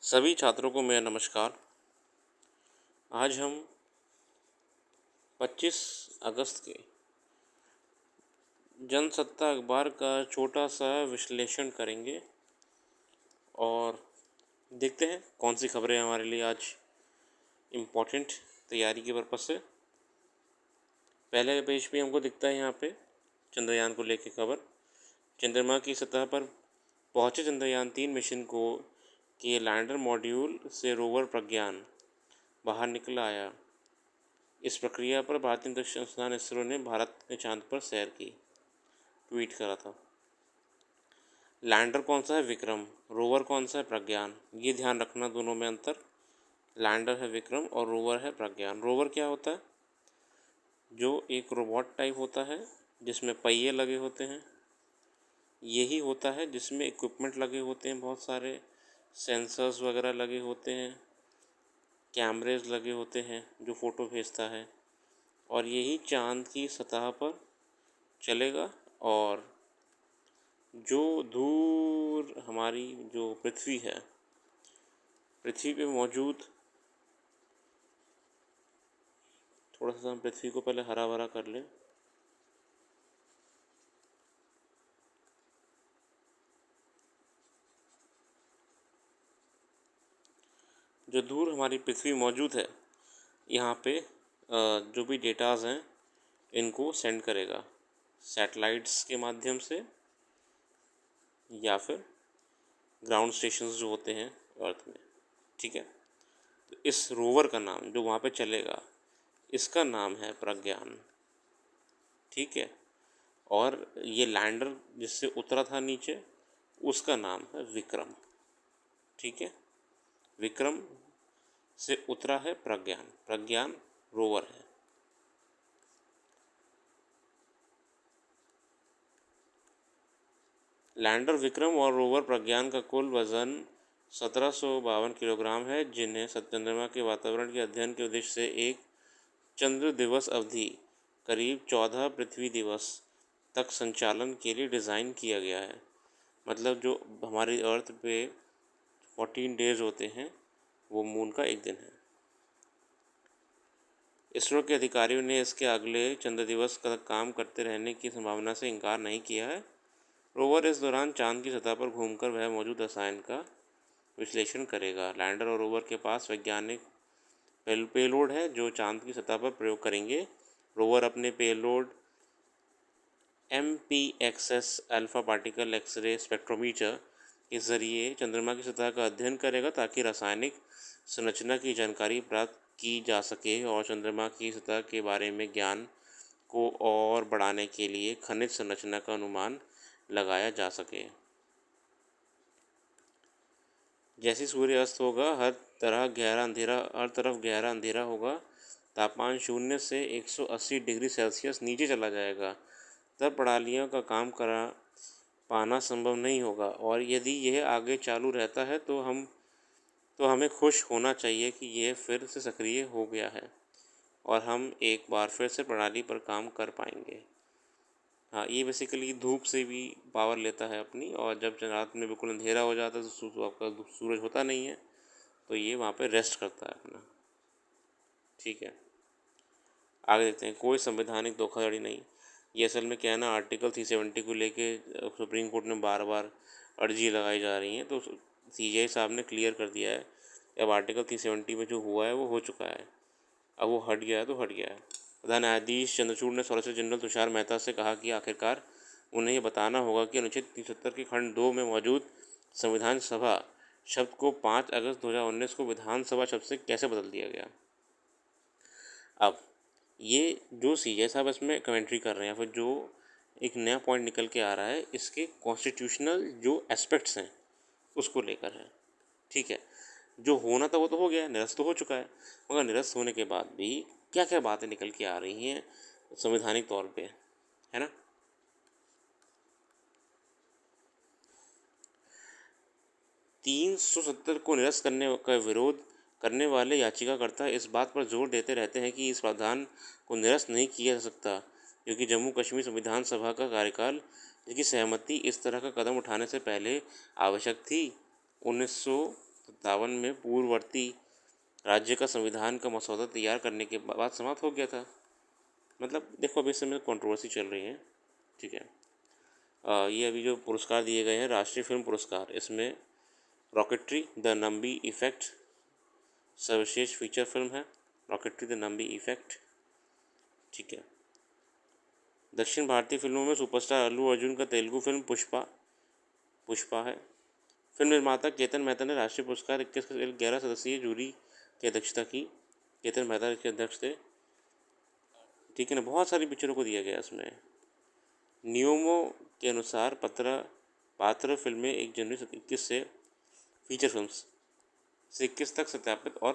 सभी छात्रों को मेरा नमस्कार। आज हम 25 अगस्त के जनसत्ता अखबार का छोटा सा विश्लेषण करेंगे और देखते हैं कौन सी खबरें हमारे लिए आज इम्पोर्टेंट तैयारी के पर्पज़ से। पहले पेज पे हमको दिखता है यहाँ पे चंद्रयान को लेके खबर। चंद्रमा की सतह पर पहुँचे चंद्रयान-3 मिशन को के लैंडर मॉड्यूल से रोवर प्रज्ञान बाहर निकल आया। इस प्रक्रिया पर भारतीय अंतरिक्ष संस्थान इसरो ने भारत के चांद पर सैर की, ट्वीट करा था। लैंडर कौन सा है? विक्रम। रोवर कौन सा है? प्रज्ञान। ये ध्यान रखना दोनों में अंतर। लैंडर है विक्रम और रोवर है प्रज्ञान। रोवर क्या होता है? जो एक रोबोट टाइप होता है जिसमें पहिए लगे होते हैं। यही होता है जिसमें इक्विपमेंट लगे होते हैं, बहुत सारे सेंसर्स वगैरह लगे होते हैं, कैमरेज लगे होते हैं जो फ़ोटो भेजता है, और यही चांद की सतह पर चलेगा। और जो दूर हमारी जो पृथ्वी है, पृथ्वी पे मौजूद, थोड़ा सा हम पृथ्वी को पहले हरा भरा कर लें। जो दूर हमारी पृथ्वी मौजूद है, यहाँ पे जो भी डेटाज़ हैं इनको सेंड करेगा सैटेलाइट्स के माध्यम से या फिर ग्राउंड स्टेशंस जो होते हैं अर्थ में। ठीक है, तो इस रोवर का नाम जो वहाँ पे चलेगा, इसका नाम है प्रज्ञान। ठीक है, और ये लैंडर जिससे उतरा था नीचे, उसका नाम है विक्रम। ठीक है, विक्रम से उतरा है प्रज्ञान। प्रज्ञान रोवर है। लैंडर विक्रम और रोवर प्रज्ञान का कुल वजन 1752 किलोग्राम है, जिन्हें चंद्रमा के वातावरण के अध्ययन के उद्देश्य से एक चंद्र दिवस अवधि करीब 14 पृथ्वी दिवस तक संचालन के लिए डिज़ाइन किया गया है। मतलब जो हमारी अर्थ पे 14 डेज होते हैं, वो मून का एक दिन है। इसरो के अधिकारियों ने इसके अगले चंद्र दिवस तक काम करते रहने की संभावना से इनकार नहीं किया है। रोवर इस दौरान चांद की सतह पर घूमकर वह मौजूद रसायन का विश्लेषण करेगा। लैंडर और रोवर के पास वैज्ञानिक पेलोड है जो चांद की सतह पर प्रयोग करेंगे। रोवर अपने payload MPXS alpha particle X-ray spectrometer के ज़रिए चंद्रमा की सतह का अध्ययन करेगा ताकि रासायनिक संरचना की जानकारी प्राप्त की जा सके और चंद्रमा की सतह के बारे में ज्ञान को और बढ़ाने के लिए खनिज संरचना का अनुमान लगाया जा सके। जैसे सूर्य अस्त होगा, हर तरफ गहरा अंधेरा होगा, तापमान 0 से 180 डिग्री सेल्सियस नीचे चला जाएगा, तब प्रणालियों का काम करा पाना संभव नहीं होगा। और यदि यह आगे चालू रहता है तो हमें खुश होना चाहिए कि यह फिर से सक्रिय हो गया है और हम एक बार फिर से प्रणाली पर काम कर पाएंगे। हाँ, ये बेसिकली धूप से भी पावर लेता है अपनी, और जब रात में बिल्कुल अंधेरा हो जाता है तो आपका सूरज होता नहीं है, तो ये वहाँ पे रेस्ट करता है अपना। ठीक है, आगे देखते हैं। कोई संवैधानिक धोखाधड़ी नहीं। ये असल में क्या है ना, आर्टिकल 370 को लेके सुप्रीम कोर्ट में बार बार अर्जी लगाई जा रही हैं, तो CJI साहब ने क्लियर कर दिया है। अब आर्टिकल 370 में जो हुआ है वो हो चुका है, अब वो हट गया है तो हट गया है। प्रधान न्यायाधीश चंद्रचूड़ ने सॉलिसिटर जनरल तुषार मेहता से कहा कि आखिरकार उन्हें यह बताना होगा कि अनुच्छेद 370 के खंड 2 में मौजूद संविधान सभा शब्द को 5 अगस्त 2019 को विधानसभा शब्द से कैसे बदल दिया गया। अब ये जो CJI साहब इसमें कमेंट्री कर रहे हैं, फिर जो एक नया पॉइंट निकल के आ रहा है, इसके कॉन्स्टिट्यूशनल जो एस्पेक्ट्स हैं उसको लेकर है। ठीक है, जो होना था वो तो हो गया, निरस्त तो हो चुका है, मगर निरस्त होने के बाद भी क्या क्या बातें निकल के आ रही हैं संवैधानिक तौर पे, है ना। 370 को निरस्त करने का विरोध करने वाले याचिकाकर्ता इस बात पर जोर देते रहते हैं कि इस प्रावधान को निरस्त नहीं किया जा सकता क्योंकि जम्मू कश्मीर संविधान सभा का कार्यकाल, जिसकी सहमति इस तरह का कदम उठाने से पहले आवश्यक थी, 1900 57 में पूर्ववर्ती राज्य का संविधान का मसौदा तैयार करने के बाद समाप्त हो गया था। मतलब देखो अभी इस समय कंट्रोवर्सी चल रही है, ठीक है। ये अभी जो पुरस्कार दिए गए हैं राष्ट्रीय फिल्म पुरस्कार, इसमें रॉकेट्री द नंबी इफेक्ट सर्वश्रेष्ठ फीचर फिल्म है, रॉकेट्री द नंबी इफेक्ट, ठीक है। दक्षिण भारतीय फिल्मों में सुपरस्टार अल्लू अर्जुन का तेलुगु फिल्म पुष्पा पुष्पा है। फिल्म निर्माता केतन मेहता ने राष्ट्रीय पुरस्कार 21 के 11 सदस्यीय जूरी की अध्यक्षता की। केतन मेहता इसके अध्यक्ष थे, ठीक है ना। बहुत सारी पिक्चरों को दिया गया इसमें। नियमों के अनुसार पात्र फिल्में 1 जनवरी 21 से फीचर फिल्म्स से 21 तक सत्यापित और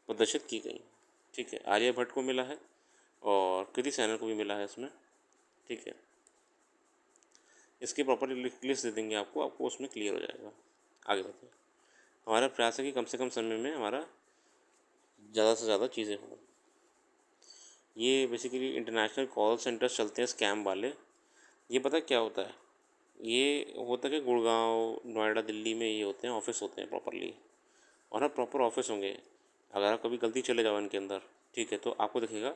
प्रदर्शित की गई, ठीक है। आलिया भट्ट को मिला है और कृति सैनन को भी मिला है इसमें, ठीक है। इसकी प्रॉपर लिस्ट दे देंगे आपको उसमें क्लियर हो जाएगा। आगे बढ़ते हैं। हमारा प्रयास है कि कम से कम समय में हमारा ज़्यादा से ज़्यादा चीज़ें हों। ये बेसिकली इंटरनेशनल कॉल सेंटर्स चलते हैं स्कैम वाले। ये पता क्या होता है, ये होता है कि गुड़गांव, नोएडा, दिल्ली में ये होते हैं, ऑफिस होते हैं प्रॉपरली, और हाँ प्रॉपर ऑफिस होंगे। अगर आप कभी गलती चले जाओ इनके अंदर, ठीक है, तो आपको दिखेगा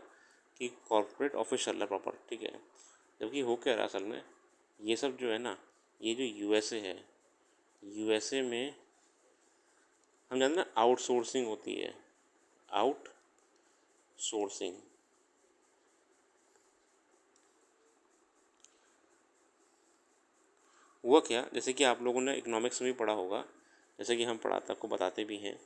कि कॉर्पोरेट ऑफिस चल रहा है प्रॉपर, ठीक है। जबकि हो क्या रहा है असल में, ये सब जो है ना, ये जो यूएसए है, यूएसए में हम जानते हैं ना आउटसोर्सिंग होती है, आउटसोर्सिंग। हुआ क्या, जैसे कि आप लोगों ने इकोनॉमिक्स में भी पढ़ा होगा, जैसे कि हम पढ़ाते आपको बताते भी हैं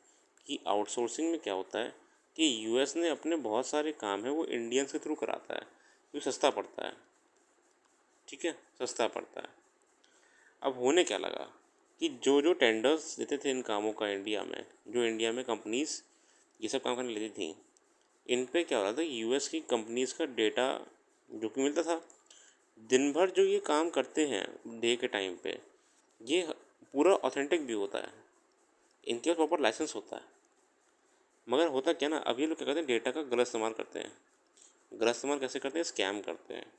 कि आउटसोर्सिंग में क्या होता है कि यूएस ने अपने बहुत सारे काम है वो इंडियंस के थ्रू कराता है, क्योंकि सस्ता पड़ता है, ठीक है, सस्ता पड़ता है। अब होने क्या लगा कि जो जो टेंडर्स देते थे इन कामों का इंडिया में, जो इंडिया में कंपनीज ये सब काम करने लेती थी, इन पे क्या हो रहा था, यूएस की कंपनीज का डेटा जो कि मिलता था, दिन भर जो ये काम करते हैं डे के टाइम पे, ये पूरा ऑथेंटिक भी होता है, इनके पास प्रॉपर लाइसेंस होता है। मगर होता क्या ना, अब ये लोग क्या करते हैं, डेटा का गलत इस्तेमाल करते हैं। गलत इस्तेमाल कैसे करते हैं, स्कैम करते हैं।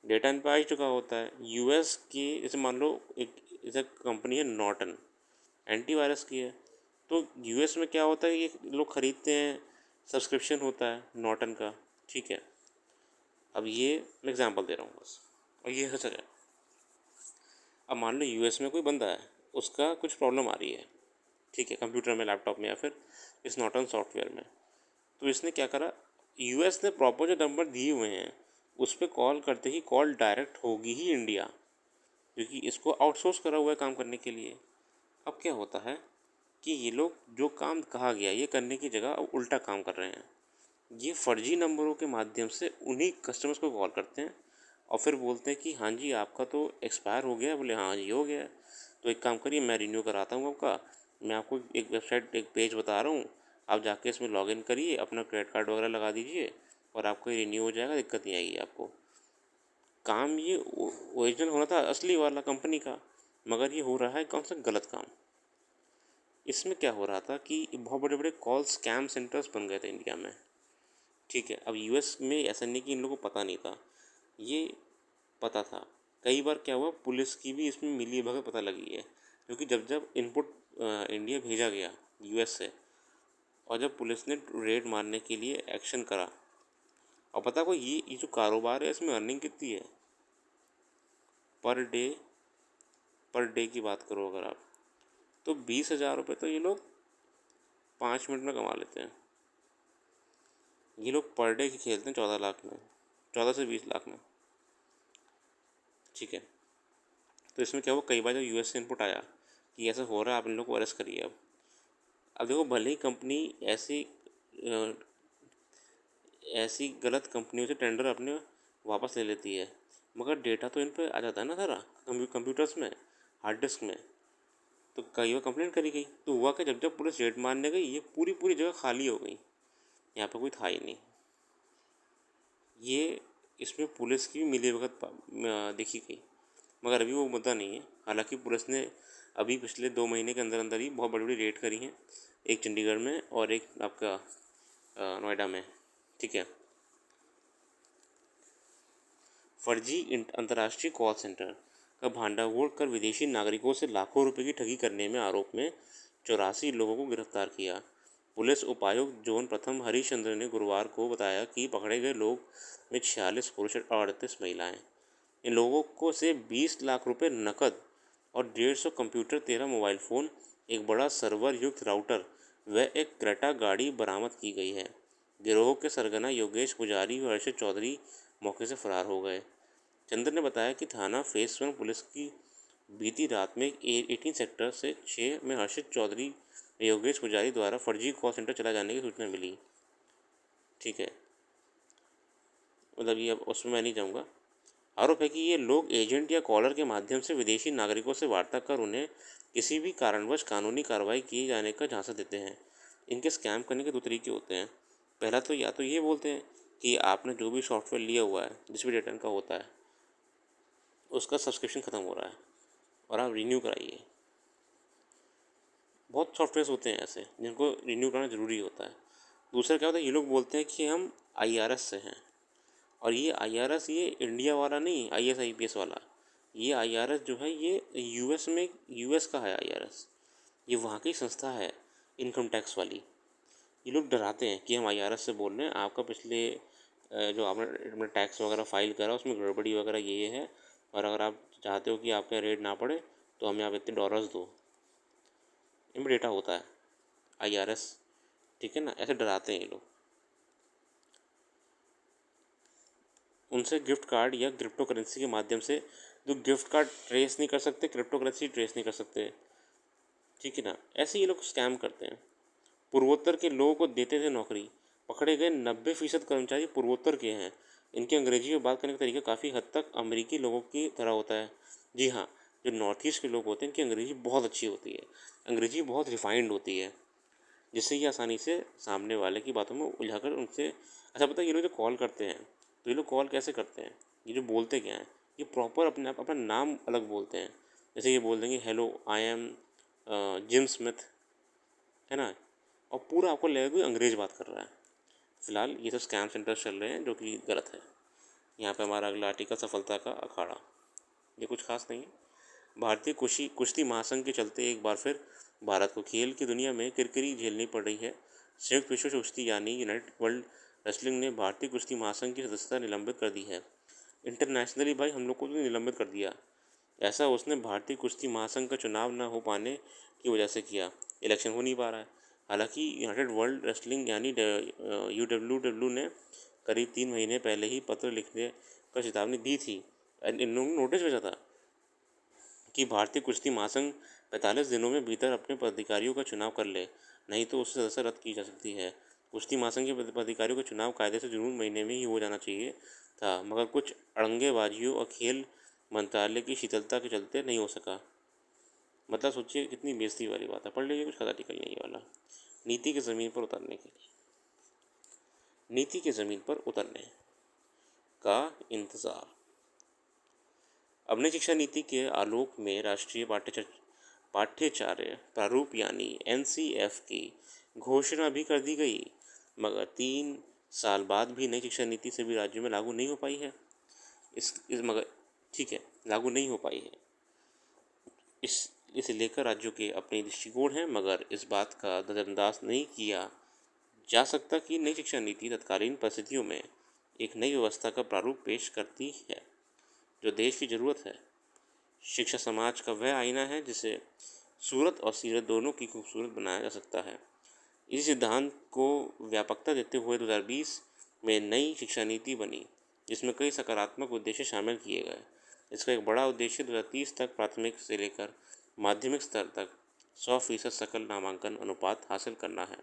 डेटा इन पर आ चुका होता है यूएस की, जैसे मान लो एक जैसे कंपनी है नॉर्टन, एंटीवायरस की है, तो यूएस में क्या होता है, ये लोग ख़रीदते हैं, सब्सक्रिप्शन होता है नॉर्टन का, ठीक है। अब ये मैं एग्जांपल दे रहा हूँ बस, और ये सच है। अब मान लो यूएस में कोई बंदा है, उसका कुछ प्रॉब्लम आ रही है, ठीक है, कंप्यूटर में, लैपटॉप में, या फिर इस नॉर्टन सॉफ्टवेयर में। तो इसने क्या करा, यूएस ने प्रॉपर जो नंबर दिए हुए हैं उस पर कॉल करते ही कॉल डायरेक्ट होगी ही इंडिया, क्योंकि इसको आउटसोर्स करा हुआ है काम करने के लिए। अब क्या होता है कि ये लोग जो काम कहा गया ये करने की जगह अब उल्टा काम कर रहे हैं। ये फर्जी नंबरों के माध्यम से उन्हीं कस्टमर्स को कॉल करते हैं और फिर बोलते हैं कि हाँ जी आपका तो एक्सपायर हो गया है। बोले हाँ जी हो गया है, तो एक काम करिए मैं रिन्यू कराता हूँ आपका, मैं आपको एक वेबसाइट एक पेज बता रहा हूँ, आप जाके इसमें लॉगिन करिए, अपना क्रेडिट कार्ड वगैरह लगा दीजिए और आपको ये रिन्यू हो जाएगा, दिक्कत नहीं आएगी आपको। काम ये ओरिजिनल होना था असली वाला कंपनी का, मगर ये हो रहा है कौन सा गलत काम। इसमें क्या हो रहा था कि बहुत बड़े बड़े कॉल स्कैम सेंटर्स बन गए थे इंडिया में, ठीक है। अब यूएस में ऐसा नहीं कि इन लोगों को पता नहीं था, ये पता था। कई बार क्या हुआ, पुलिस की भी इसमें मिली भगत पता लगी है, क्योंकि जब जब इनपुट इंडिया भेजा गया यूएस से, और जब पुलिस ने रेड मारने के लिए एक्शन करा, और पता को ये जो कारोबार है इसमें अर्निंग कितनी है पर डे, पर डे की बात करो अगर आप, तो 20,000 रुपये तो ये लोग 5 मिनट में कमा लेते हैं। ये लोग पर डे की खेलते हैं 14 लाख में, 14 से 20 लाख में, ठीक है। तो इसमें क्या हुआ, कई बार जब यूएस से इनपुट आया कि ऐसा हो रहा है आप इन लोग को अरेस्ट करिए। अब देखो भले ही कंपनी ऐसी ऐसी गलत कंपनियों से टेंडर अपने वापस ले लेती है, मगर डेटा तो इन पर आ जाता है ना सारा कंप्यूटर्स में, हार्ड डिस्क में। तो कई बार कंप्लेंट करी गई, तो हुआ कि जब जब पुलिस रेड मारने गई ये पूरी पूरी जगह खाली हो गई, यहाँ पे कोई था ही नहीं। ये इसमें पुलिस की मिलीभगत देखी गई, मगर अभी वो मुद्दा नहीं है। हालांकि पुलिस ने अभी पिछले 2 महीने के अंदर अंदर ही बहुत बड़ी बड़ी रेड करी हैं, एक चंडीगढ़ में और एक आपका नोएडा में, ठीक है। फर्जी अंतर्राष्ट्रीय कॉल सेंटर का भांडाफोड़ कर विदेशी नागरिकों से लाखों रुपए की ठगी करने में आरोप में 84 लोगों को गिरफ्तार किया। पुलिस उपायुक्त जोन प्रथम हरिश्चंद्र ने गुरुवार को बताया कि पकड़े गए लोग में 46 पुरुष और 38 महिलाएं। इन लोगों को से 20 लाख रुपए नकद और 150 कंप्यूटर, 13 मोबाइल फ़ोन, एक बड़ा सर्वर युक्त राउटर व एक क्रेटा गाड़ी बरामद की गई है। गिरोह के सरगना योगेश पुजारी व हर्षित चौधरी मौके से फरार हो गए। चंद्र ने बताया कि थाना फेस 1 पुलिस की बीती रात में 18 सेक्टर से 6 में हर्षित चौधरी व योगेश पुजारी द्वारा फर्जी कॉल सेंटर चला जाने की सूचना मिली। ठीक है, मतलब ये अब उसमें मैं नहीं जाऊँगा। आरोप है कि ये लोग एजेंट या कॉलर के माध्यम से विदेशी नागरिकों से वार्ता कर उन्हें किसी भी कारणवश कानूनी कार्रवाई किए जाने का झांसा देते हैं। इनके स्कैम करने के दो तरीके होते हैं। पहला तो या तो ये बोलते हैं कि आपने जो भी सॉफ्टवेयर लिया हुआ है, जिस भी डेटा का होता है, उसका सब्सक्रिप्शन ख़त्म हो रहा है और आप रिन्यू कराइए। बहुत सॉफ्टवेयर होते हैं ऐसे जिनको रिन्यू कराना ज़रूरी होता है। दूसरा क्या होता है, ये लोग बोलते हैं कि हम IRS से हैं, और ये IRS ये इंडिया वाला नहीं, IS IPS वाला। ये IRS जो है ये US में, US का है IRS, ये वहाँ की संस्था है इनकम टैक्स वाली। ये लोग डराते हैं कि हम IRS से बोल रहे हैं, आपका पिछले जो आपने टैक्स वगैरह फाइल करा उसमें गड़बड़ी वगैरह ये है, और अगर आप चाहते हो कि आपका रेट ना पड़े तो हमें आप इतने डॉलर्स दो। इनमें डेटा होता है IRS, ठीक है ना, ऐसे डराते हैं ये लोग। उनसे गिफ्ट कार्ड या क्रिप्टो करेंसी के माध्यम से, जो गिफ्ट कार्ड ट्रेस नहीं कर सकते, क्रिप्टो करेंसी ट्रेस नहीं कर सकते, ठीक है ना, ऐसे ये लोग स्कैम करते हैं। पूर्वोत्तर के लोगों को देते थे नौकरी। पकड़े गए 90% कर्मचारी पूर्वोत्तर के हैं। इनके अंग्रेजी में बात करने का तरीका काफ़ी हद तक अमेरिकी लोगों की तरह होता है। जी हाँ, जो नॉर्थ ईस्ट के लोग होते हैं इनकी अंग्रेजी बहुत अच्छी होती है, अंग्रेजी बहुत रिफाइंड होती है, जिससे ये आसानी से सामने वाले की बातों में उलझाकर उनसे। अच्छा पता है, ये लोग जो कॉल करते हैं तो ये लोग कॉल कैसे करते हैं, ये जो बोलते क्या हैं, ये प्रॉपर अपने आप अपना नाम अलग बोलते हैं। जैसे ये बोल देंगे hello I am gym Smith, है ना, और पूरा आपको लगेगा कोई अंग्रेज बात कर रहा है। फिलहाल ये सब स्कैम सेंटर्स चल रहे हैं जो कि गलत है। यहाँ पे हमारा अगला आर्टिकल सफलता का अखाड़ा। ये कुछ खास नहीं है। भारतीय कुश्ती महासंघ के चलते एक बार फिर भारत को खेल की दुनिया में किरकिरी झेलनी पड़ रही है। संयुक्त विश्व कुश्ती यानी यूनाइटेड वर्ल्ड रेसलिंग ने भारतीय कुश्ती महासंघ की सदस्यता निलंबित कर दी है। इंटरनेशनली भाई हम लोग को तो निलंबित कर दिया। ऐसा उसने भारतीय कुश्ती महासंघ का चुनाव न हो पाने की वजह से किया। इलेक्शन हो नहीं पा रहा है। हालांकि यूनाइटेड वर्ल्ड रेसलिंग यानी UWW ने करीब 3 महीने पहले ही पत्र लिखने का चेतावनी दी थी। इन लोगों ने नोटिस भेजा था कि भारतीय कुश्ती महासंघ 45 दिनों में भीतर अपने पदाधिकारियों का चुनाव कर ले, नहीं तो उससे सदस्य रद्द की जा सकती है। कुश्ती महासंघ के पदाधिकारियों का चुनाव कायदे से जून महीने में ही हो जाना चाहिए था, मगर कुछ अड़ंगेबाजियों और खेल मंत्रालय की शीतलता के चलते नहीं हो सका। मतलब सोचिए कितनी बेइज्जती वाली बात है। पढ़ लीजिए, कुछ खास आर्टिकल नहीं वाला। नीति की ज़मीन पर उतरने के लिए, नीति की ज़मीन पर उतरने का इंतज़ार। अब नई शिक्षा नीति के आलोक में राष्ट्रीय पाठ्यचर्या प्रारूप यानी NCF की घोषणा भी कर दी गई, मगर 3 साल बाद भी नई शिक्षा नीति सभी राज्यों में लागू नहीं हो पाई है। इस मगर ठीक है, लागू नहीं हो पाई है। इसे लेकर राज्यों के अपने दृष्टिकोण हैं, मगर इस बात का नज़रअंदाज नहीं किया जा सकता कि नई शिक्षा नीति तत्कालीन परिस्थितियों में एक नई व्यवस्था का प्रारूप पेश करती है जो देश की ज़रूरत है। शिक्षा समाज का वह आईना है जिसे सूरत और सीरत दोनों की खूबसूरत बनाया जा सकता है। इसी सिद्धांत को व्यापकता देते हुए 2020 में नई शिक्षा नीति बनी, जिसमें कई सकारात्मक उद्देश्य शामिल किए गए। इसका एक बड़ा उद्देश्य 2030 तक प्राथमिक से लेकर माध्यमिक स्तर तक 100% सकल नामांकन अनुपात हासिल करना है।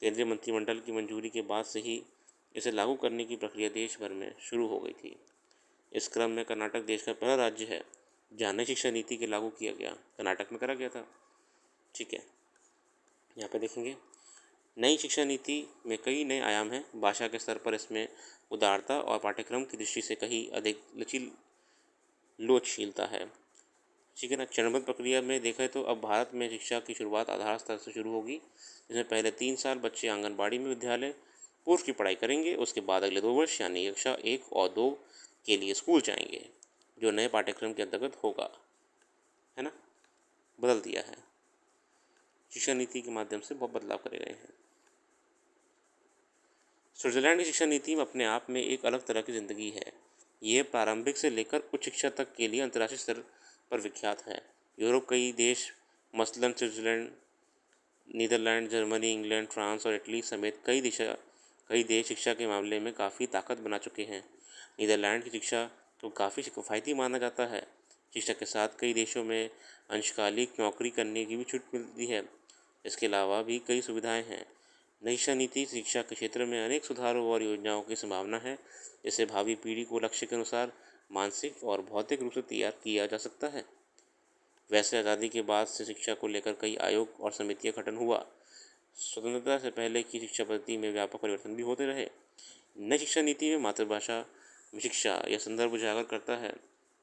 केंद्रीय मंत्रिमंडल की मंजूरी के बाद से ही इसे लागू करने की प्रक्रिया देश भर में शुरू हो गई थी। इस क्रम में कर्नाटक देश का पहला राज्य है जहाँ नई शिक्षा नीति के लागू किया गया। कर्नाटक में करा गया था, ठीक है। यहाँ पे देखेंगे नई शिक्षा नीति में कई नए आयाम हैं। भाषा के स्तर पर इसमें उदारता और पाठ्यक्रम की दृष्टि से कहीं अधिक लोचशीलता है, ठीक है ना। चरणबद्ध प्रक्रिया में देखा तो अब भारत में शिक्षा की शुरुआत आधार स्तर से शुरू होगी, जिसमें पहले 3 साल बच्चे आंगनबाड़ी में विद्यालय पूर्व की पढ़ाई करेंगे। उसके बाद अगले 2 वर्ष यानी कक्षा 1 और 2 के लिए स्कूल जाएंगे, जो नए पाठ्यक्रम के अंतर्गत होगा, है ना, बदल दिया है। शिक्षा नीति के माध्यम से बहुत बदलाव करे गए हैं। स्विट्ज़रलैंड की शिक्षा नीति में अपने आप में एक अलग तरह की ज़िंदगी है। ये प्रारंभिक से लेकर उच्च शिक्षा तक के लिए अंतर्राष्ट्रीय स्तर पर विख्यात है। यूरोप कई देश मसलन Switzerland, Netherland, Germany, England, France और इटली समेत कई देश शिक्षा के मामले में काफ़ी ताकत बना चुके हैं। नीदरलैंड की शिक्षा को काफ़ी किफ़ायती माना जाता है। शिक्षा के साथ कई देशों में अंशकालिक नौकरी करने की भी छूट मिलती है। इसके अलावा भी कई सुविधाएं हैं। नई शिक्षा नीति शिक्षा के क्षेत्र में अनेक सुधारों और योजनाओं की संभावना है, जिससे भावी पीढ़ी को लक्ष्य के अनुसार मानसिक और भौतिक रूप से तैयार किया जा सकता है। वैसे आज़ादी के बाद से शिक्षा को लेकर कई आयोग और समितियां गठन हुआ। स्वतंत्रता से पहले की शिक्षा पद्धति में व्यापक परिवर्तन भी होते रहे। नई शिक्षा नीति में मातृभाषा में शिक्षा यह संदर्भ उजागर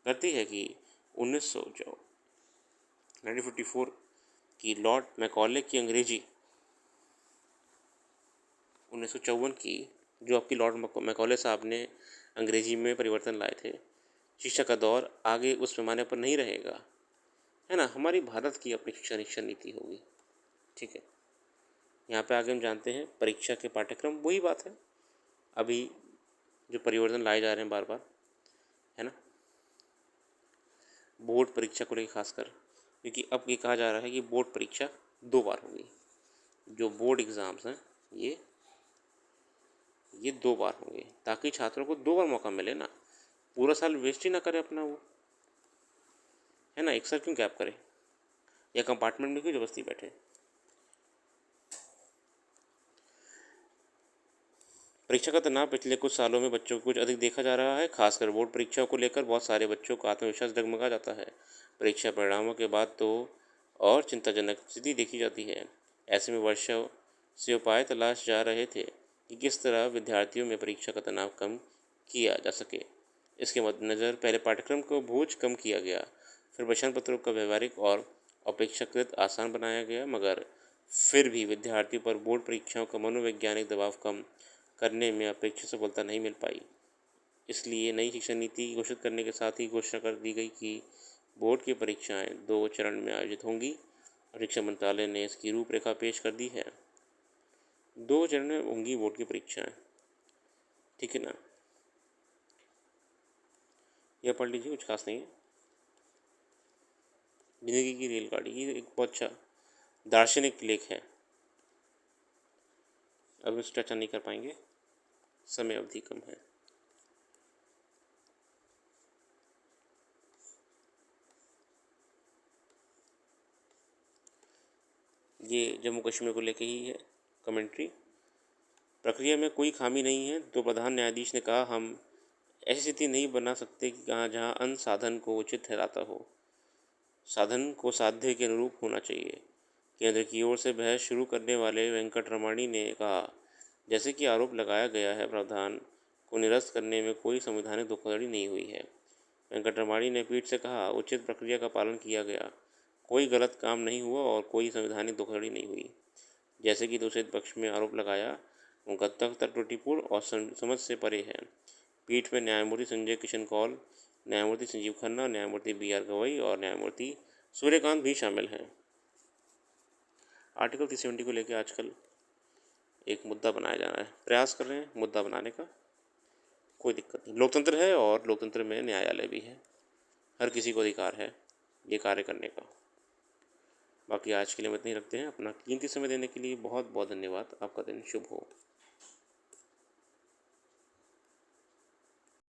करती है कि 1954 की लॉर्ड मैकॉले की अंग्रेजी 1954 की जो आपकी लॉर्ड मैकॉले साहब ने अंग्रेजी में परिवर्तन लाए थे। शिक्षा का दौर आगे उस पैमाने पर नहीं रहेगा, है ना। हमारी भारत की अपनी शिक्षा नीति होगी, ठीक है। यहाँ पे आगे हम जानते हैं परीक्षा के पाठ्यक्रम। वही बात है, अभी जो परिवर्तन लाए जा रहे हैं बार बार, है ना, बोर्ड परीक्षा को लेकर खासकर, क्योंकि अब ये कहा जा रहा है कि बोर्ड परीक्षा 2 बार होगी। जो बोर्ड एग्ज़ाम्स हैं ये 2 बार होंगे, ताकि छात्रों को 2 बार मौका मिले ना, पूरा साल वेस्ट ही ना करे अपना वो, है ना। एक साल क्यों गैप करे, या कंपार्टमेंट में क्यों जबरदस्ती बैठे। परीक्षा का तनाव पिछले कुछ सालों में बच्चों को कुछ अधिक देखा जा रहा है। खासकर बोर्ड परीक्षाओं को लेकर बहुत सारे बच्चों का आत्मविश्वास डगमगा जाता है। परीक्षा परिणामों के बाद तो और चिंताजनक स्थिति देखी जाती है। ऐसे में वर्षों से उपाय तलाश जा रहे थे कि किस तरह विद्यार्थियों में परीक्षा का तनाव कम किया जा सके। इसके मद्देनज़र पहले पाठ्यक्रम को बोझ कम किया गया, फिर प्रश्न पत्रों का व्यवहारिक और अपेक्षाकृत आसान बनाया गया, मगर फिर भी विद्यार्थियों पर बोर्ड परीक्षाओं का मनोवैज्ञानिक दबाव कम करने में अपेक्षित सफलता नहीं मिल पाई। इसलिए नई शिक्षा नीति घोषित करने के साथ ही घोषणा कर दी गई कि बोर्ड की परीक्षाएं 2 चरण में आयोजित होंगी। शिक्षा मंत्रालय ने इसकी रूपरेखा पेश कर दी है। 2 चरण में होंगी बोर्ड की परीक्षाएं, ठीक है ना। यह पढ़ लीजिए, कुछ खास नहीं है। जिंदगी की रेलगाड़ी, ये एक बहुत अच्छा दार्शनिक लेख है। अब इस चर्चा नहीं कर पाएंगे, समय अवधि कम है। ये जम्मू कश्मीर को लेके ही है कमेंट्री। प्रक्रिया में कोई खामी नहीं है, तो प्रधान न्यायाधीश ने कहा, हम ऐसी स्थिति नहीं बना सकते कि जहाँ अन्य साधन को उचित ठहराता हो, साधन को साध्य के अनुरूप होना चाहिए। केंद्र की ओर से बहस शुरू करने वाले वेंकटरमणी ने कहा, जैसे कि आरोप लगाया गया है, प्रावधान को निरस्त करने में कोई संवैधानिक धोखाधड़ी नहीं हुई है। वेंकटरमणी ने पीठ से कहा, उचित प्रक्रिया का पालन किया गया, कोई गलत काम नहीं हुआ और कोई संवैधानिक धोखाधड़ी नहीं हुई। जैसे कि दूसरे पक्ष में आरोप लगाया, उनका तर्क त्रुटिपूर्ण और समझ से परे है। पीठ में न्यायमूर्ति संजय किशन कौल, न्यायमूर्ति संजीव खन्ना, न्यायमूर्ति BR गवई और न्यायमूर्ति सूर्यकांत भी शामिल हैं। आर्टिकल 370 को लेकर आजकल एक मुद्दा बनाया जा रहा है, प्रयास कर रहे हैं मुद्दा बनाने का। कोई दिक्कत नहीं, लोकतंत्र है और लोकतंत्र में न्यायालय भी है, हर किसी को अधिकार है ये कार्य करने का। बाकी आज के लिए हम इतना ही रखते हैं। अपना कीमती समय देने के लिए बहुत बहुत धन्यवाद। आपका दिन शुभ हो।